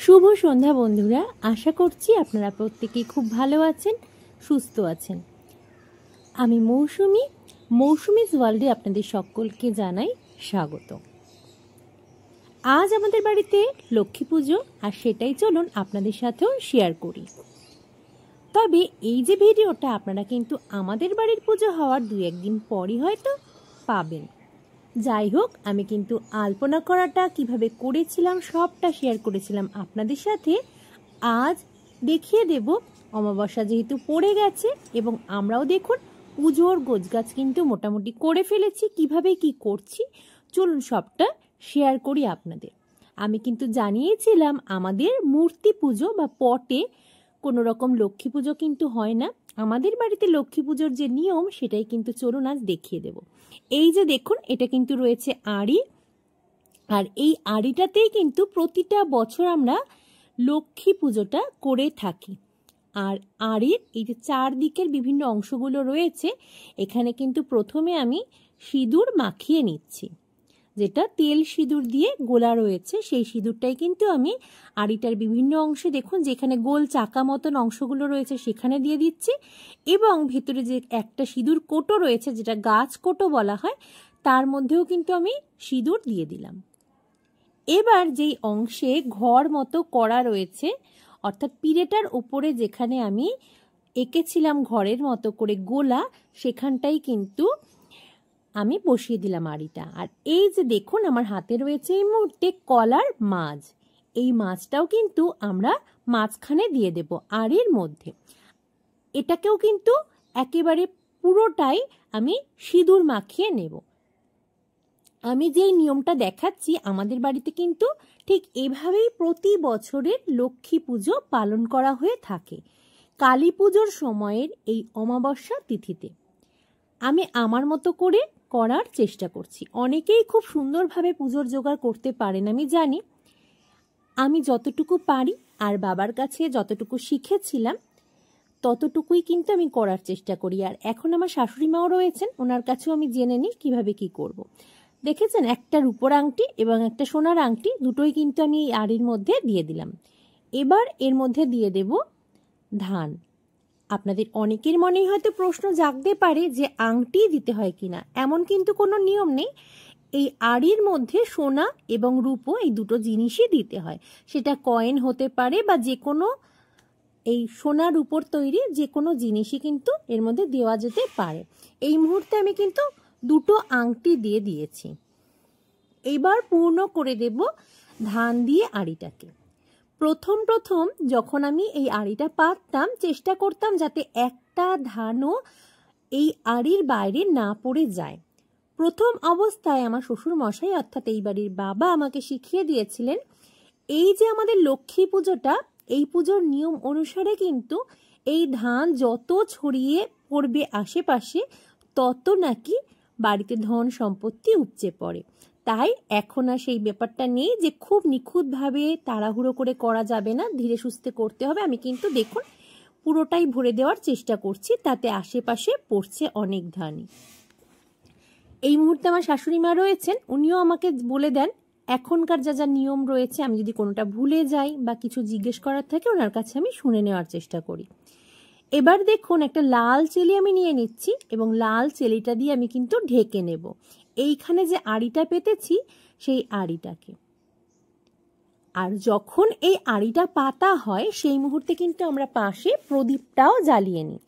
শুভ সন্ধ্যা বন্ধুরা, আশা করছি আপনারা প্রত্যেকেই খুব ভালো আছেন, সুস্থ আছেন। আমি মৌসুমিজ ওয়ার্ল্ডে আপনাদের সকলকে জানাই স্বাগত। আজ আমাদের বাড়িতে লক্ষ্মী পুজো, আর সেটাই চলুন আপনাদের সাথেও শেয়ার করি। তবে এই যে ভিডিওটা আপনারা কিন্তু আমাদের বাড়ির পুজো হওয়ার 2-1 দিন পরই হয়তো পাবেন। যাই হোক, আমি কিন্তু আলপনা করাটা কিভাবে করেছিলাম সবটা শেয়ার করেছিলাম আপনাদের সাথে। আজ দেখিয়ে দেব, অমাবস্যা যেহেতু পড়ে গেছে এবং আমরাও দেখুন পুজোর গোছগাছ কিন্তু মোটামুটি করে ফেলেছি। কিভাবে কি করছি চলুন সবটা শেয়ার করি আপনাদের। আমি কিন্তু জানিয়েছিলাম আমাদের মূর্তি পুজো বা পটে কোনো রকম লক্ষ্মী পুজো কিন্তু হয় না। আমাদের বাড়িতে লক্ষ্মী পুজোর যে নিয়ম সেটাই কিন্তু চলুন আজ দেখিয়ে দেব। এই যে দেখুন, এটা কিন্তু রয়েছে আড়ি, আর এই আড়িটাতেই কিন্তু প্রতিটা বছর আমরা লক্ষ্মী পুজোটা করে থাকি। আর আড়ির এই যে চারদিকের বিভিন্ন অংশগুলো রয়েছে, এখানে কিন্তু প্রথমে আমি সিঁদুর মাখিয়ে নিচ্ছি। যেটা তেল সিঁদুর দিয়ে গোলা রয়েছে, সেই সিঁদুরটাই কিন্তু আমি আড়িটার বিভিন্ন অংশে দেখুন যেখানে গোল চাকা মতন অংশগুলো রয়েছে সেখানে দিয়ে দিচ্ছি, এবং ভেতরে যে একটা সিঁদুর কোটো রয়েছে যেটা গাছ কোটো বলা হয়, তার মধ্যেও কিন্তু আমি সিঁদুর দিয়ে দিলাম। এবার যেই অংশে ঘর মতো করা রয়েছে, অর্থাৎ পিড়েটার উপরে যেখানে আমি এঁকেছিলাম ঘরের মতো করে গোলা, সেখানটাই কিন্তু আমি বসিয়ে দিলাম আড়িটা। আর এই যে দেখুন আমার হাতে রয়েছে এই মুহূর্তে কলার মাছ, এই মাছটাও কিন্তু আমরা মাঝখানে দিয়ে দেব আড়ির মধ্যে। এটাকেও কিন্তু একেবারে পুরোটাই আমি সিঁদুর মাখিয়ে নেব। আমি যেই নিয়মটা দেখাচ্ছি আমাদের বাড়িতে কিন্তু ঠিক এভাবেই প্রতি বছরের লক্ষ্মী পুজো পালন করা হয়ে থাকে, কালী পুজোর সময়ের এই অমাবস্যা তিথিতে। আমি আমার মতো করে করার চেষ্টা করছি। অনেকেই খুব সুন্দরভাবে পুজোর জোগাড় করতে পারেন আমি জানি। আমি যতটুকু পারি আর বাবার কাছে যতটুকু শিখেছিলাম ততটুকুই কিন্তু আমি করার চেষ্টা করি। আর এখন আমার শাশুড়ি মাও রয়েছেন, ওনার কাছেও আমি জেনে নিই কিভাবে কি করব। দেখেছেন, একটা রূপোর আংটি এবং একটা সোনার আংটি, দুটোই কিন্তু আমি এই আড়ির মধ্যে দিয়ে দিলাম। এবার এর মধ্যে দিয়ে দেব ধান। আপনাদের অনেকের মনেই হয়তো প্রশ্ন জাগতে পারে যে আংটি দিতে হয় কিনা। এমন কিন্তু কোনো নিয়ম নেই। এই আড়ির মধ্যে সোনা এবং রূপো এই দুটো জিনিসই দিতে হয়। সেটা কয়েন হতে পারে বা যে কোনো এই সোনা রূপোর তৈরি যে কোনো জিনিসই কিন্তু এর মধ্যে দেওয়া যেতে পারে। এই মুহূর্তে আমি কিন্তু দুটো আংটি দিয়ে দিয়েছি। এবার পূর্ণ করে দেব ধান দিয়ে আড়িটাকে। প্রথম যখন আমি এই আড়িটা পাততাম চেষ্টা করতাম যাতে একটা ধানও এই আড়ির বাইরে না পড়ে যায়। প্রথম অবস্থায় আমার শ্বশুর মশাই অর্থাৎ এই বাড়ির বাবা আমাকে শিখিয়ে দিয়েছিলেন, এই যে আমাদের লক্ষ্মী পুজোটা, এই পুজোর নিয়ম অনুসারে কিন্তু এই ধান যত ছড়িয়ে পড়বে আশেপাশে তত নাকি বাড়িতে ধন সম্পত্তি উপচে পড়ে। তাই এখন আর সেই ব্যাপারটা নেই যে খুব নিখুঁতভাবে তাড়াহুড়ো করে করা যাবে না, ধীরে সুস্থে করতে হবে। আমি কিন্তু দেখুন পুরোটাই ভরে দেওয়ার চেষ্টা করছি, তাতে আশেপাশে পড়ছে অনেক ধানই। এই মুহূর্তে আমার শাশুড়ি মা রয়েছেন, উনিও আমাকে বলে দেন এখনকার যা যা নিয়ম রয়েছে। আমি যদি কোনোটা ভুলে যাই বা কিছু জিজ্ঞেস করার থাকে ওনার কাছে আমি শুনে নেওয়ার চেষ্টা করি। এবার দেখুন একটা লাল চেলি আমি নিয়ে নিচ্ছি এবং লাল চেলিটা দিয়ে আমি কিন্তু ঢেকে নেব এইখানে যে আড়িটা পেতেছি সেই আড়িটাকে। আর যখন এই আড়িটা পাতা হয় সেই মুহূর্তে কিন্তু আমরা পাশে প্রদীপটাও জ্বালিয়ে নিই।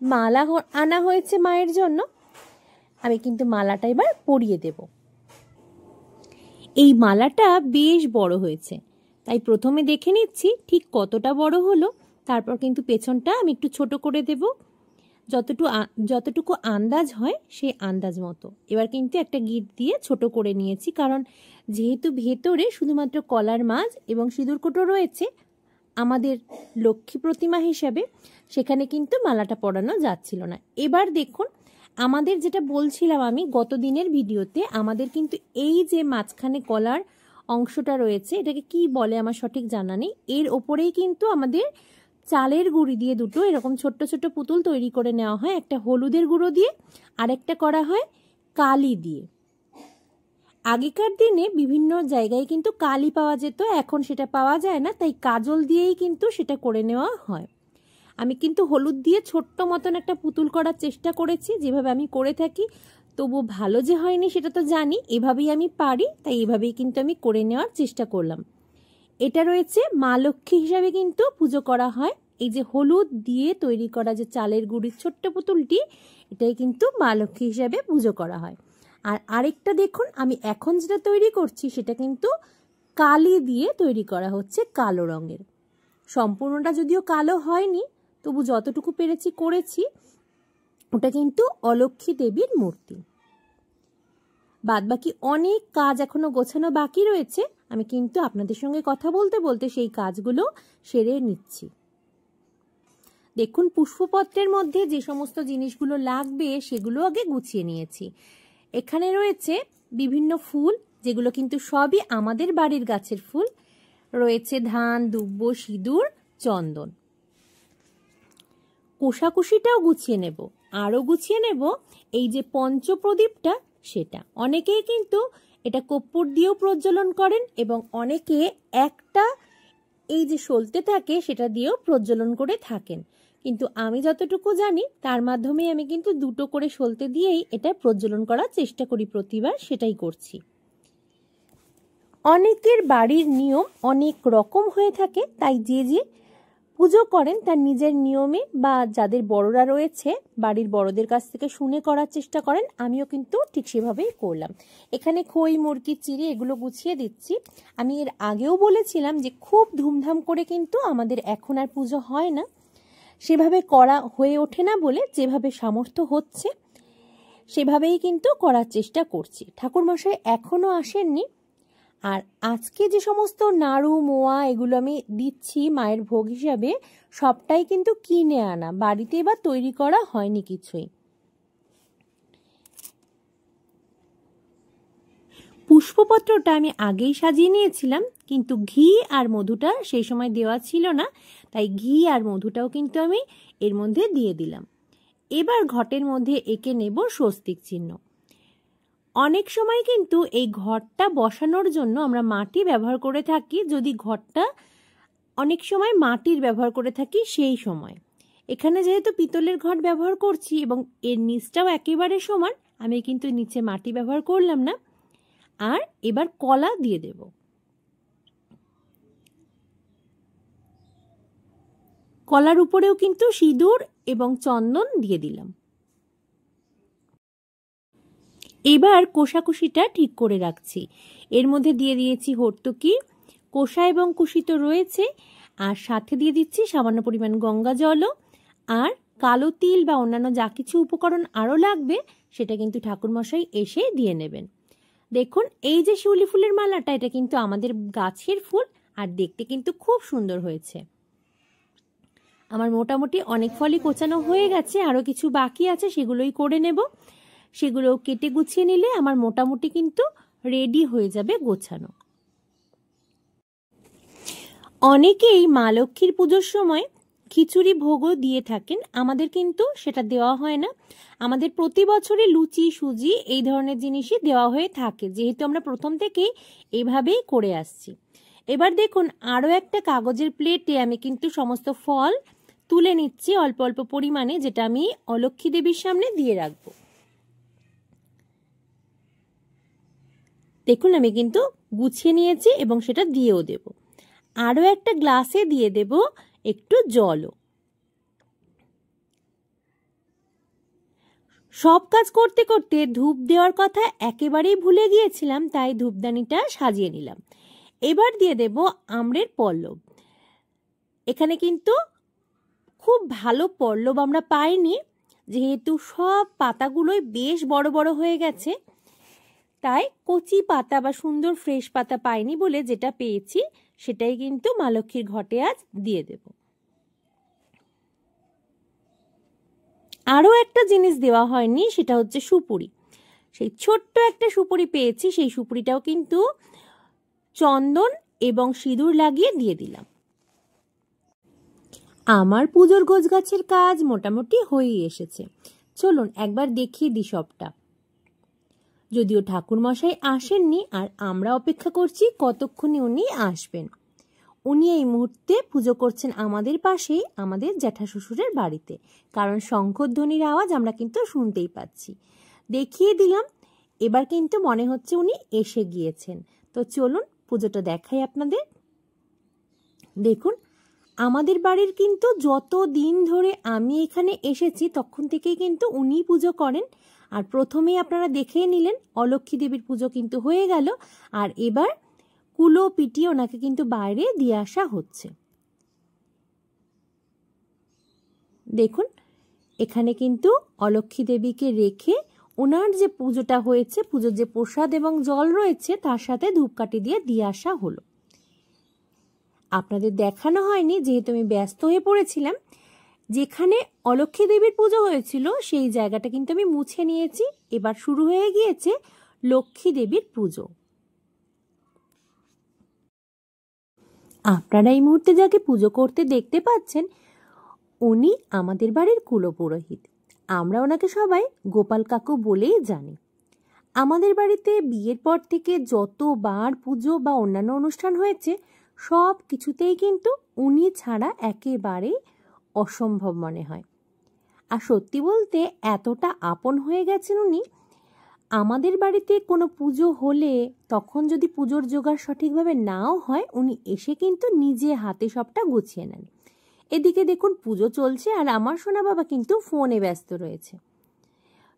মালা আনা হয়েছে মায়ের জন্য, আমি কিন্তু মালাটা এবার পরিয়ে দেব। এই মালাটা বেশ বড় হয়েছে, তাই প্রথমে দেখে নিচ্ছি ঠিক কতটা বড় হলো। তারপর কিন্তু পেছনটা আমি একটু ছোট করে দেব, যতটুকু আন্দাজ হয় সেই আন্দাজ মতো। এবার কিন্তু একটা গিট দিয়ে ছোট করে নিয়েছি, কারণ যেহেতু ভেতরে শুধুমাত্র কলার মাছ এবং সিঁদুরকুটো রয়েছে আমাদের লক্ষ্মী প্রতিমা হিসাবে, সেখানে কিন্তু মালাটা পরানো যাচ্ছিল না। এবার দেখুন আমাদের যেটা বলছিলাম আমি গত দিনের ভিডিওতে, আমাদের কিন্তু এই যে মাঝখানে কলার অংশটা রয়েছে এটাকে কি বলে আমার সঠিক জানা নেই, এর ওপরেই কিন্তু আমাদের চালের গুঁড়ি দিয়ে দুটো এরকম ছোট্ট ছোট্ট পুতুল তৈরি করে নেওয়া হয়, একটা হলুদের গুঁড়ো দিয়ে আর একটা করা হয় কালি দিয়ে। আগেকার দিনে বিভিন্ন জায়গায় কিন্তু কালি পাওয়া যেত, এখন সেটা পাওয়া যায় না, তাই কাজল দিয়েই কিন্তু সেটা করে নেওয়া হয়। আমি কিন্তু হলুদ দিয়ে ছোট্ট মতন একটা পুতুল করার চেষ্টা করেছি, যেভাবে আমি করে থাকি। তবু ভালো যে হয়নি সেটা তো জানি, এভাবেই আমি পারি, তাই এভাবেই কিন্তু আমি করে নেওয়ার চেষ্টা করলাম। এটা রয়েছে মা লক্ষ্মী হিসাবে কিন্তু পুজো করা হয়। এই যে হলুদ দিয়ে তৈরি করা যে চালের গুঁড়ির ছোট্ট পুতুলটি, এটাই কিন্তু মা লক্ষ্মী হিসাবে পুজো করা হয়। আর আরেকটা দেখুন, আমি এখন যেটা তৈরি করছি সেটা কিন্তু কালি দিয়ে তৈরি করা হচ্ছে, কালো রঙের। সম্পূর্ণটা যদিও কালো হয়নি, তবু যতটুকু পেরেছি করেছি। ওটা কিন্তু অলক্ষ্মী দেবীর মূর্তি। বাদবাকি অনেক কাজ এখনো গোছানো বাকি রয়েছে, আমি কিন্তু আপনাদের সঙ্গে কথা বলতে বলতে সেই কাজগুলো সেরে নিচ্ছি। দেখুন, পুষ্পপত্রের মধ্যে যে সমস্ত জিনিসগুলো লাগবে সেগুলো আগে গুছিয়ে নিয়েছি। এখানে রয়েছে বিভিন্ন ফুল, যেগুলো কিন্তু সবই আমাদের বাড়ির গাছের ফুল। রয়েছে ধান, দুব্ব, সিঁদুর, চন্দন। কোষাকুষিটাও গুছিয়ে নেব। আরও গুছিয়ে নেব এই যে পঞ্চপ্রদীপটা, সেটা। অনেকেই কিন্তু এটা কর্পূর দিয়েও প্রজ্বলন করেন এবং অনেকে একটা এই যে সলতে থাকে সেটা দিয়েও প্রজ্বলন করে থাকেন। কিন্তু আমি যতটুকু জানি তার মাধ্যমে আমি কিন্তু দুটো করে সলতে দিয়েই এটা প্রজ্বলন করার চেষ্টা করি প্রতিবার, সেটাই করছি। অনেকের বাড়ির নিয়ম অনেক রকম হয়ে থাকে, তাই যে যে পুজো করেন তার নিজের নিয়মে বা যাদের বড়রা রয়েছে বাড়ির বড়দের কাছ থেকে শুনে করার চেষ্টা করেন। আমিও কিন্তু ঠিক সেভাবেই করলাম। এখানে খই, মুরগি চিড়ে এগুলো গুছিয়ে দিচ্ছি। আমি এর আগেও বলেছিলাম যে খুব ধুমধাম করে কিন্তু আমাদের এখন আর পুজো হয় না, সেভাবে করা হয়ে ওঠে না বলে যেভাবে সামর্থ্য হচ্ছে সেভাবেই কিন্তু করার চেষ্টা করছি। ঠাকুরমশাই এখনো আসেননি। আর আজকে যে সমস্ত নাড়ু, মোয়া এগুলো আমি দিচ্ছি মায়ের ভোগ হিসাবে, সবটাই কিন্তু কিনে আনা, বাড়িতে বা তৈরি করা হয়নি কিছুই। পুষ্পপত্রটা আমি আগেই সাজিয়ে নিয়েছিলাম, কিন্তু ঘি আর মধুটা সেই সময় দেওয়া ছিল না, তাই ঘি আর মধুটাও কিন্তু আমি এর মধ্যে দিয়ে দিলাম। এবার ঘটের মধ্যে এঁকে নেব স্বস্তিক চিহ্ন। অনেক সময় কিন্তু এই ঘরটা বসানোর জন্য আমরা মাটি ব্যবহার করে থাকি, যদি ঘরটা অনেক সময় মাটির ব্যবহার করে থাকি সেই সময়। এখানে যেহেতু পিতলের ঘট ব্যবহার করছি এবং এর নিচটাও একেবারে সমান, আমি কিন্তু নিচে মাটি ব্যবহার করলাম না। আর এবার কলা দিয়ে দেব। কলার উপরেও কিন্তু সিঁদুর এবং চন্দন দিয়ে দিলাম। এবার কোষাকুষিটা ঠিক করে রাখছি। এর মধ্যে দিয়ে দিয়েছি হর্তুকি, কোষা এবং কুশি তো রয়েছে, আর সাথে দিয়ে দিচ্ছি সামান্য পরিমাণ গঙ্গা জলও। আর কালো তিল বা অন্যান্য যা কিছু উপকরণ আরও লাগবে সেটা কিন্তু ঠাকুরমশাই এসে দিয়ে নেবেন। দেখুন, এই যে শিউলি ফুলের মালাটা, এটা কিন্তু আমাদের গাছের ফুল, আর দেখতে কিন্তু খুব সুন্দর হয়েছে। আমার মোটামুটি অনেক ফলই কোচানো হয়ে গেছে, আরও কিছু বাকি আছে, সেগুলোই করে নেব। সেগুলো কেটে গুছিয়ে নিলে আমার মোটামুটি কিন্তু রেডি হয়ে যাবে গোছানো। অনেকেই মা লক্ষ্মীর পুজোর সময় খিচুড়ি ভোগও দিয়ে থাকেন, আমাদের কিন্তু সেটা দেওয়া হয় না। আমাদের প্রতি বছরই লুচি, সুজি এই ধরনের জিনিসই দেওয়া হয়ে থাকে, যেহেতু আমরা প্রথম থেকেই এভাবেই করে আসছি। এবার দেখুন, আরও একটা কাগজের প্লেটে আমি কিন্তু সমস্ত ফল তুলে নিচ্ছি অল্প অল্প পরিমাণে, যেটা আমি অলক্ষ্মী দেবীর সামনে দিয়ে রাখবো। দেখুন, আমি কিন্তু গুছিয়ে নিয়েছি এবং সেটা দিয়েও দেব। আরও একটা গ্লাসে দিয়ে দেব একটু জলও। সব কাজ করতে করতে ধূপ দেওয়ার কথা একেবারেই ভুলে গিয়েছিলাম, তাই ধূপদানিটা সাজিয়ে নিলাম। এবার দিয়ে দেব আম্রের পল্লব। এখানে কিন্তু খুব ভালো পল্লব আমরা পাইনি, যেহেতু সব পাতাগুলোই বেশ বড় বড় হয়ে গেছে, তাই কচি পাতা বা সুন্দর ফ্রেশ পাতা পাইনি বলে যেটা পেয়েছি সেটাই কিন্তু মা লক্ষ্মীর ঘটে আজ দিয়ে দেব। আরও একটা জিনিস দেওয়া হয়নি, সেটা হচ্ছে সুপুরি। সেই ছোট্ট একটা সুপুরি পেয়েছি, সেই সুপুরিটাও কিন্তু চন্দন এবং সিঁদুর লাগিয়ে দিয়ে দিলাম। আমার পুজোর গোছগাছের কাজ মোটামুটি হয়েই এসেছে। চলুন একবার দেখিয়ে দিই সবটা। যদিও ঠাকুরমশাই আসেননি, আর আমরা অপেক্ষা করছি কতক্ষণে উনি আসবেন। উনি এই মুহূর্তে পুজো করছেন আমাদের পাশেই, আমাদের জ্যাঠা শ্বশুরের বাড়িতে, কারণ শঙ্খধ্বনির আওয়াজ আমরা কিন্তু শুনতেই পাচ্ছি। দেখিয়ে দিলাম, এবার কিন্তু মনে হচ্ছে উনি এসে গিয়েছেন। তো চলুন পুজোটা দেখাই আপনাদের। দেখুন, আমাদের বাড়ির কিন্তু যত দিন ধরে আমি এখানে এসেছি তখন থেকেই কিন্তু উনি পুজো করেন। আর প্রথমেই আপনারা দেখেই নিলেন অলক্ষ্মী দেবীর পুজো কিন্তু হয়ে গেল, আর এবার কুলো পিটিয়ে ওনাকে কিন্তু বাইরে দিয়ে আসা হচ্ছে। দেখুন, এখানে কিন্তু অলক্ষ্মী দেবীকে রেখে ওনার যে পুজোটা হয়েছে, পুজোর যে প্রসাদ এবং জল রয়েছে তার সাথে ধূপকাঠি দিয়ে আসা হলো। আপনাদের দেখানো হয়নি যেহেতু আমি ব্যস্ত হয়ে পড়েছিলাম। যেখানে অলক্ষ্মী দেবীর পুজো হয়েছিল সেই জায়গাটা কিন্তু আমি মুছে নিয়েছি। এবার শুরু হয়ে গিয়েছে লক্ষ্মী দেবীর পুজো। আপনারা এই মুহূর্তে যাকে পুজো করতে দেখতে পাচ্ছেন উনি আমাদের বাড়ির কুলপুরোহিত। আমরা ওনাকে সবাই গোপাল কাকু বলেই জানি। আমাদের বাড়িতে বিয়ের পর থেকে যতবার পুজো বা অন্যান্য অনুষ্ঠান হয়েছে সব কিছুতেই কিন্তু উনি ছাড়া একেবারে অসম্ভব মনে হয়। আর সত্যি বলতে এতটা আপন হয়ে গেছেন উনি। আমাদের বাড়িতে কোনো পুজো হলে তখন যদি পুজোর জোগাড় সঠিকভাবে নাও হয়, উনি এসে কিন্তু নিজে হাতে সবটা গুছিয়ে নেন। এদিকে দেখুন পুজো চলছে আর আমার সোনা বাবা কিন্তু ফোনে ব্যস্ত রয়েছে।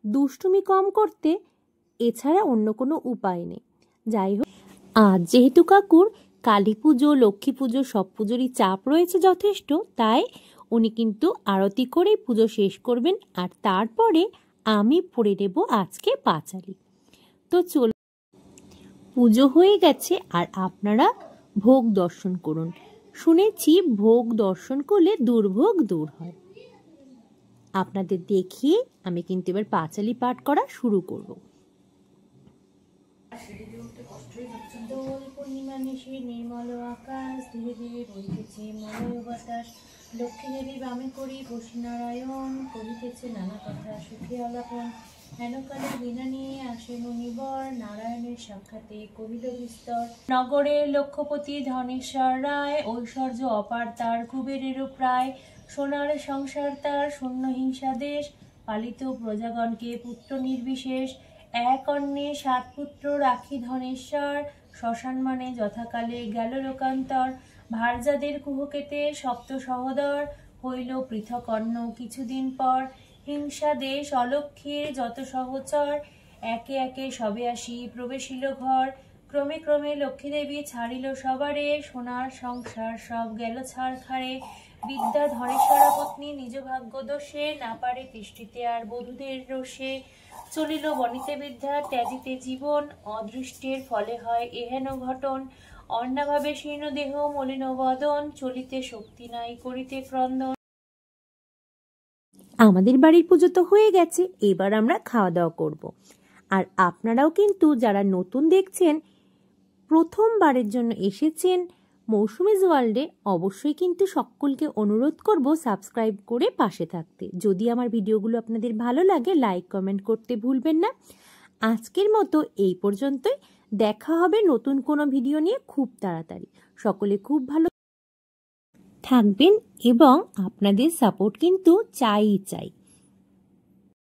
দুষ্টুমি কম করতে এছাড়া অন্য কোনো উপায় নেই। যাই হোক, আজ যেহেতু কাকুর কালী পুজো, লক্ষ্মী পুজো সব পুজোরই চাপ রয়েছে যথেষ্ট, তাই উনি কিন্তু আরতি করে পুজো শেষ করবেন, আর তারপরে আমি পড়ে নেব আজকে পাঁচালি। তো চলো, পুজো হয়ে গেছে আর আপনারা ভোগ দর্শন করুন। শুনেছি ভোগ দর্শন করলে দুর্ভোগ দূর হয়। আপনাদের দেখিয়ে আমি কিন্তু এবার পাঁচালি পাঠ করা শুরু করব। দোল পূর্ণিমা নিশি নির্মল আকাশ, ধীরে ধীরে বইতেছে মলয় বাতাস। লক্ষ্মী দেবী বামে করি বসি নারায়ণ, করিতেছে নানা কথা সুখে আলাপন। হেনকালে বিনা নিয়ে আসে মুনিবর, নারায়ণের সাক্ষাতে কহিল বিস্তর। নগরের লক্ষ্যপতি ধনেশ্বর রায়, ঐশ্বর্য অপার তার কুবেরেরও প্রায়। সোনার সংসার তার শূন্য হিংসা দেশ, পালিত প্রজাগণকে পুত্র নির্বিশেষ। এক অন্নে 7 পুত্র রাখি ধনেশ্বর, শ্মশান মানে যথাকালে গেল লোকান্তর। ভারজাদের কুহকেতে সপ্ত সহোদর, হইল পৃথক অন্ন কিছুদিন পর। হিংসা দেশ অলক্ষ্মীর যত সহচর, একে একে সবে আসি প্রবেশিল ঘর। ক্রমে ক্রমে লক্ষ্মী দেবী ছাড়িল সবারে, সোনার সংসার সব গেল ছাড়খাড়ে। বিদ্যা ধনেশ্বরা পত্নী নিজ ভাগ্য দোষে, না পারে তিষ্ঠিতে আর বধূদের রোষে। চলিল বনিতে বিদ্যা ত্যাজিতে জীবন, অদৃষ্টের ফলে হয় এহেন ঘটন। অন্নাভাবে শীর্ণ দেহ মলিন বদন, চলিতে শক্তি নাই করিতে ক্রন্দন। আমাদের বাড়ির পুজো তো হয়ে গেছে, এবার আমরা খাওয়া দাওয়া করব। আর আপনারাও কিন্তু যারা নতুন দেখছেন, প্রথমবারের জন্য এসেছেন মৌসুমীজ ওয়ার্ল্ডে, অবশ্যই কিন্তু সকলকে অনুরোধ করব সাবস্ক্রাইব করে পাশে থাকতে। যদি আমার ভিডিওগুলো আপনাদের ভালো লাগে লাইক কমেন্ট করতে ভুলবেন না। আজকের মতো এই পর্যন্তই, দেখা হবে নতুন কোনো ভিডিও নিয়ে খুব তাড়াতাড়ি। সকলে খুব ভালো থাকবেন এবং আপনাদের সাপোর্ট কিন্তু চাই।